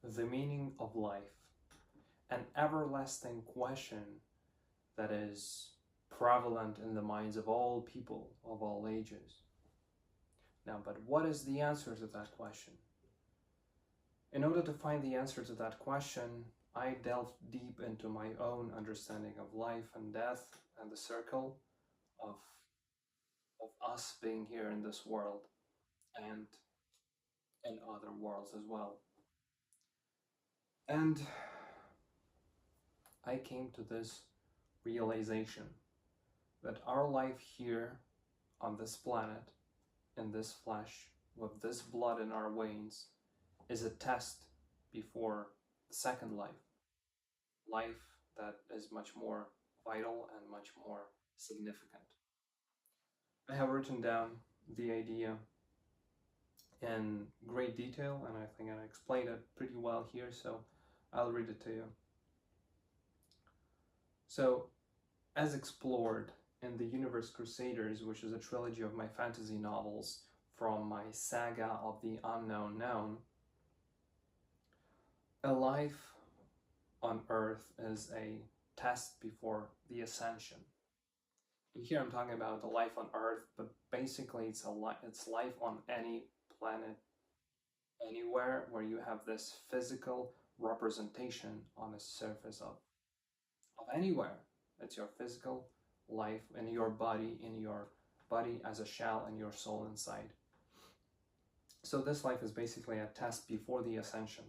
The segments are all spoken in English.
the meaning of life, an everlasting question that is prevalent in the minds of all people of all ages. Now, but what is the answer to that question? In order to find the answer to that question, I delved deep into my own understanding of life and death and the circle of, of us being here in this world and in other worlds as well. And I came to this realization that our life here on this planet, in this flesh, with this blood in our veins, is a test before the second life, life that is much more vital and much more significant. I have written down the idea in great detail, and I think I explained it pretty well here, so I'll read it to you. So, as explored in The Universe Crusaders, which is a trilogy of my fantasy novels from my saga of the unknown known, a life on Earth is a test before the ascension. And here I'm talking about the life on Earth, but basically it's life on any planet, anywhere where you have this physical representation on the surface of anywhere. It's your physical life in your body as a shell and your soul inside. So this life is basically a test before the ascension.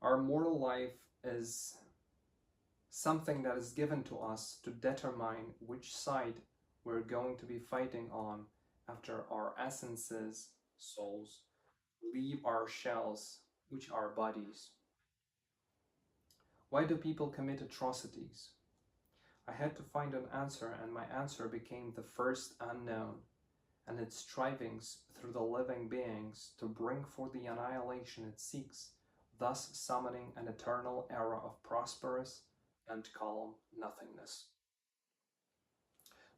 Our mortal life is something that is given to us to determine which side we're going to be fighting on after our essences, souls, leave our shells, which are bodies. Why do people commit atrocities? I had to find an answer, and my answer became the first unknown, and its strivings through the living beings to bring forth the annihilation it seeks, thus summoning an eternal era of prosperous and calm nothingness.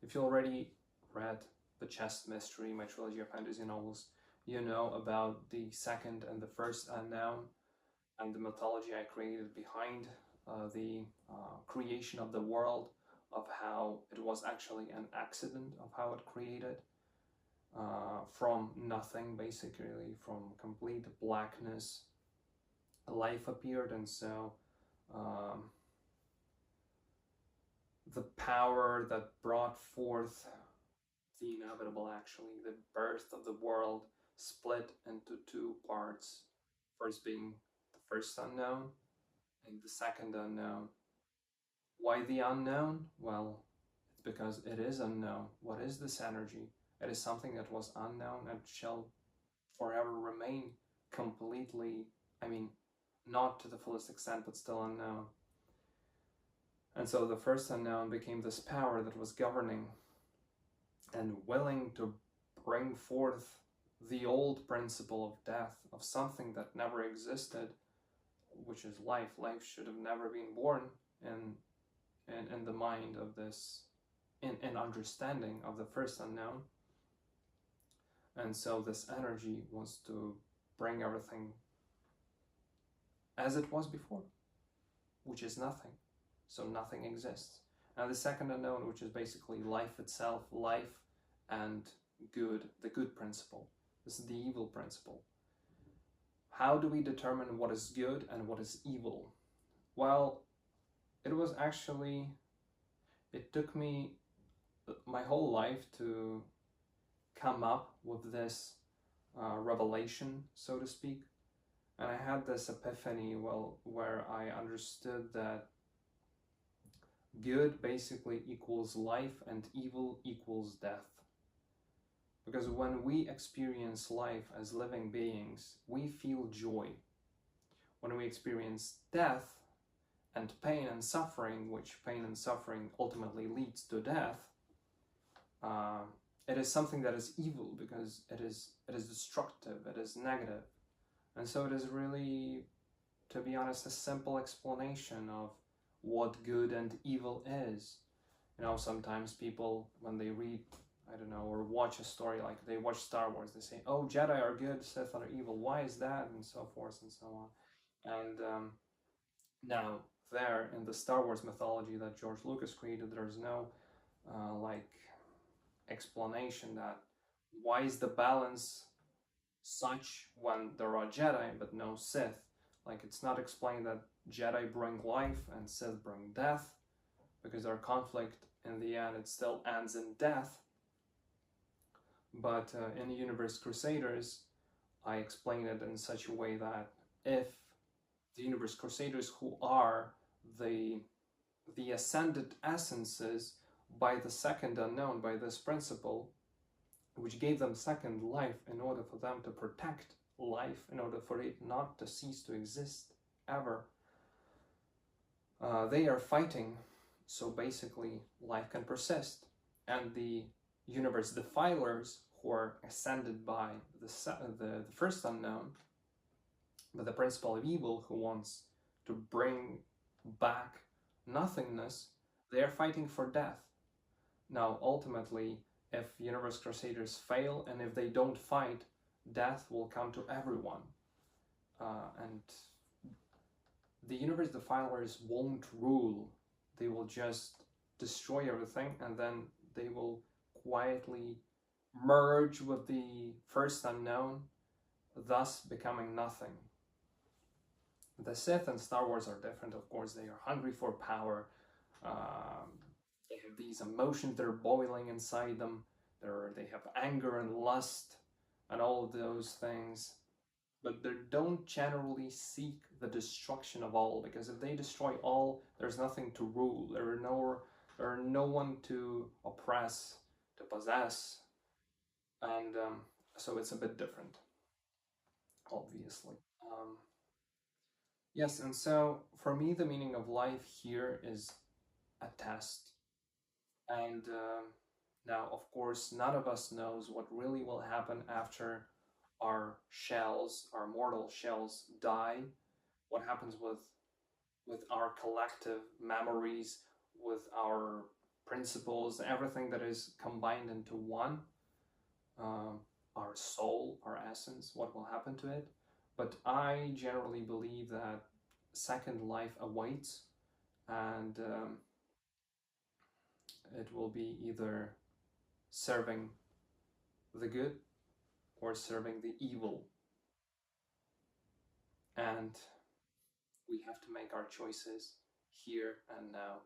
If you already read The Chest Mystery, my trilogy of fantasy novels, you know about the second and the first unknown and the mythology I created behind the creation of the world, of how it was actually an accident of how it created, from nothing, basically from complete blackness life appeared. And so the power that brought forth the inevitable, actually the birth of the world, split into two parts, first being the first unknown and the second unknown. Why the unknown? Well, it's because it is unknown. What is this energy? It is something that was unknown and shall forever remain completely, I mean, not to the fullest extent, but still unknown. And so the first unknown became this power that was governing and willing to bring forth the old principle of death, of something that never existed, which is life. Life should have never been born in the mind of this, in understanding of the first unknown. And so this energy wants to bring everything as it was before, which is nothing. So nothing exists. And the second unknown, which is basically life itself, life and good, the good principle. This is the evil principle. How do we determine what is good and what is evil? Well, it was actually, it took me my whole life to come up with this revelation, so to speak. And I had this epiphany, well, where I understood that good basically equals life and evil equals death. Because when we experience life as living beings, we feel joy. When we experience death and pain and suffering, which pain and suffering ultimately leads to death, it is something that is evil, because it is destructive, it is negative. And so it is really, to be honest, a simple explanation of what good and evil is. You know, sometimes people, when they read, I don't know, or watch a story, like they watch Star Wars, they say, oh, Jedi are good, Sith are evil, why is that? And so forth and so on. And now, there in the Star Wars mythology that George Lucas created, there's no like explanation that why is the balance such when there are Jedi but no Sith. Like, it's not explained that Jedi bring life and Sith bring death, because their conflict in the end it still ends in death. But in the Universe Crusaders, I explain it in such a way that if the Universe Crusaders, who are the ascended essences by the second unknown, by this principle, which gave them second life in order for them to protect life, in order for it not to cease to exist ever, they are fighting so basically life can persist. And the universe defilers, who are ascended by the first unknown, but the principle of evil, who wants to bring back nothingness, they are fighting for death. Now, ultimately, if Universe Crusaders fail and if they don't fight, death will come to everyone. And the Universe Defilers won't rule. They will just destroy everything, and then they will quietly merge with the first unknown, thus becoming nothing. The Sith and Star Wars are different, of course. They are hungry for power. They have these emotions that are boiling inside them. They have anger and lust and all of those things. But they don't generally seek the destruction of all, because if they destroy all, there's nothing to rule. There are no one to oppress, to possess, and so it's a bit different, obviously. Yes, and so for me, the meaning of life here is a test. And now, of course, none of us knows what really will happen after our shells, our mortal shells, die. What happens with our collective memories, with our principles, everything that is combined into one, our soul, our essence, what will happen to it. But I generally believe that second life awaits, and it will be either serving the good or serving the evil. And we have to make our choices here and now.